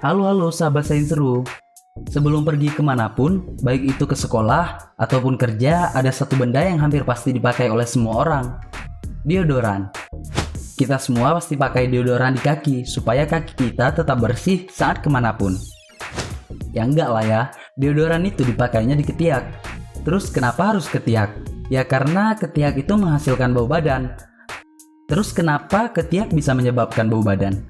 Halo sahabat sains seru. Sebelum pergi kemanapun, baik itu ke sekolah ataupun kerja, ada satu benda yang hampir pasti dipakai oleh semua orang. Deodoran. Kita semua pasti pakai deodoran di kaki supaya kaki kita tetap bersih saat kemanapun. Ya enggak lah ya, deodoran itu dipakainya di ketiak. Terus kenapa harus ketiak? Ya karena ketiak itu menghasilkan bau badan. Terus kenapa ketiak bisa menyebabkan bau badan?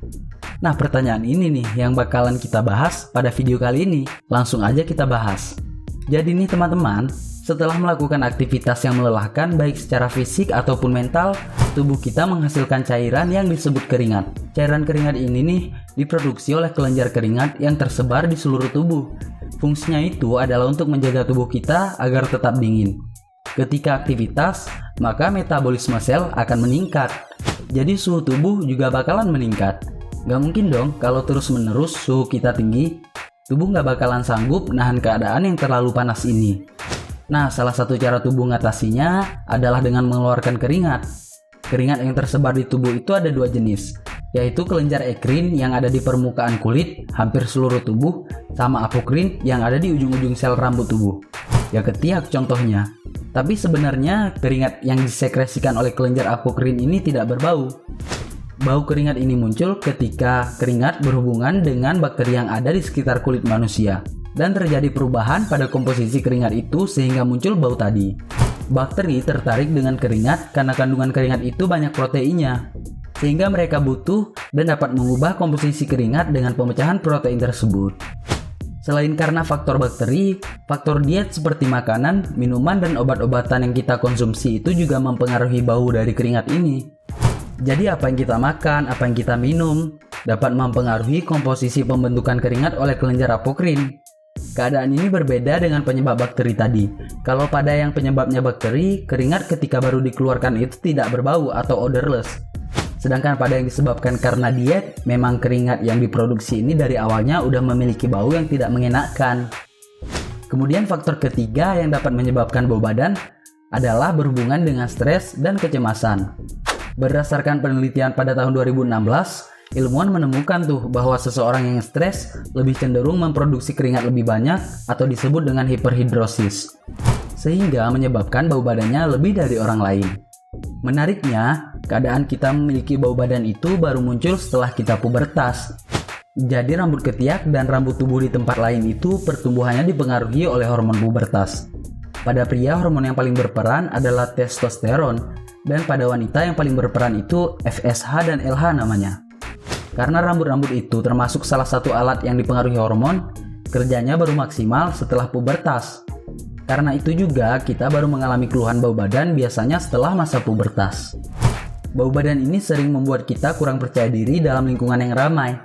Nah, pertanyaan ini nih yang bakalan kita bahas pada video kali ini. Langsung aja kita bahas. Jadi nih teman-teman, setelah melakukan aktivitas yang melelahkan baik secara fisik ataupun mental, tubuh kita menghasilkan cairan yang disebut keringat. Cairan keringat ini nih diproduksi oleh kelenjar keringat yang tersebar di seluruh tubuh. Fungsinya itu adalah untuk menjaga tubuh kita agar tetap dingin. Ketika aktivitas, maka metabolisme sel akan meningkat. Jadi suhu tubuh juga bakalan meningkat. Gak mungkin dong kalau terus-menerus suhu kita tinggi, tubuh gak bakalan sanggup nahan keadaan yang terlalu panas ini. Nah, salah satu cara tubuh mengatasinya adalah dengan mengeluarkan keringat. Keringat yang tersebar di tubuh itu ada dua jenis, yaitu kelenjar ekrin yang ada di permukaan kulit hampir seluruh tubuh, sama apokrin yang ada di ujung-ujung sel rambut tubuh. Ya ketiak contohnya. Tapi sebenarnya keringat yang disekresikan oleh kelenjar apokrin ini tidak berbau. Bau keringat ini muncul ketika keringat berhubungan dengan bakteri yang ada di sekitar kulit manusia dan terjadi perubahan pada komposisi keringat itu sehingga muncul bau tadi. Bakteri tertarik dengan keringat karena kandungan keringat itu banyak proteinnya, sehingga mereka butuh dan dapat mengubah komposisi keringat dengan pemecahan protein tersebut. Selain karena faktor bakteri, faktor diet seperti makanan, minuman, dan obat-obatan yang kita konsumsi itu juga mempengaruhi bau dari keringat ini. Jadi apa yang kita makan, apa yang kita minum, dapat mempengaruhi komposisi pembentukan keringat oleh kelenjar apokrin. Keadaan ini berbeda dengan penyebab bakteri tadi. Kalau pada yang penyebabnya bakteri, keringat ketika baru dikeluarkan itu tidak berbau atau odorless. Sedangkan pada yang disebabkan karena diet, memang keringat yang diproduksi ini dari awalnya udah memiliki bau yang tidak mengenakan. Kemudian faktor ketiga yang dapat menyebabkan bau badan adalah berhubungan dengan stres dan kecemasan. Berdasarkan penelitian pada tahun 2016, ilmuwan menemukan tuh bahwa seseorang yang stres lebih cenderung memproduksi keringat lebih banyak atau disebut dengan hiperhidrosis, sehingga menyebabkan bau badannya lebih dari orang lain. Menariknya, keadaan kita memiliki bau badan itu baru muncul setelah kita pubertas. Jadi rambut ketiak dan rambut tubuh di tempat lain itu pertumbuhannya dipengaruhi oleh hormon pubertas. Pada pria, hormon yang paling berperan adalah testosteron, dan pada wanita yang paling berperan itu FSH dan LH namanya. Karena rambut-rambut itu termasuk salah satu alat yang dipengaruhi hormon, kerjanya baru maksimal setelah pubertas. Karena itu juga kita baru mengalami keluhan bau badan biasanya setelah masa pubertas. Bau badan ini sering membuat kita kurang percaya diri dalam lingkungan yang ramai.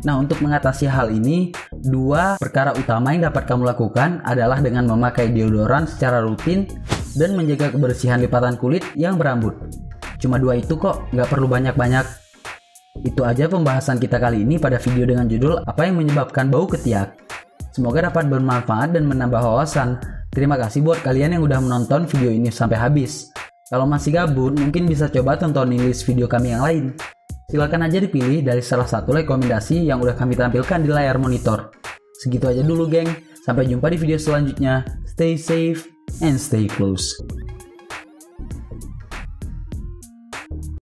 Nah, untuk mengatasi hal ini, dua perkara utama yang dapat kamu lakukan adalah dengan memakai deodoran secara rutin dan menjaga kebersihan lipatan kulit yang berambut. Cuma dua itu kok, nggak perlu banyak-banyak. Itu aja pembahasan kita kali ini pada video dengan judul apa yang menyebabkan bau ketiak. Semoga dapat bermanfaat dan menambah wawasan. Terima kasih buat kalian yang udah menonton video ini sampai habis. Kalau masih gabut, mungkin bisa coba tontonin list video kami yang lain. Silakan aja dipilih dari salah satu rekomendasi yang udah kami tampilkan di layar monitor. Segitu aja dulu geng, sampai jumpa di video selanjutnya. Stay safe and stay close.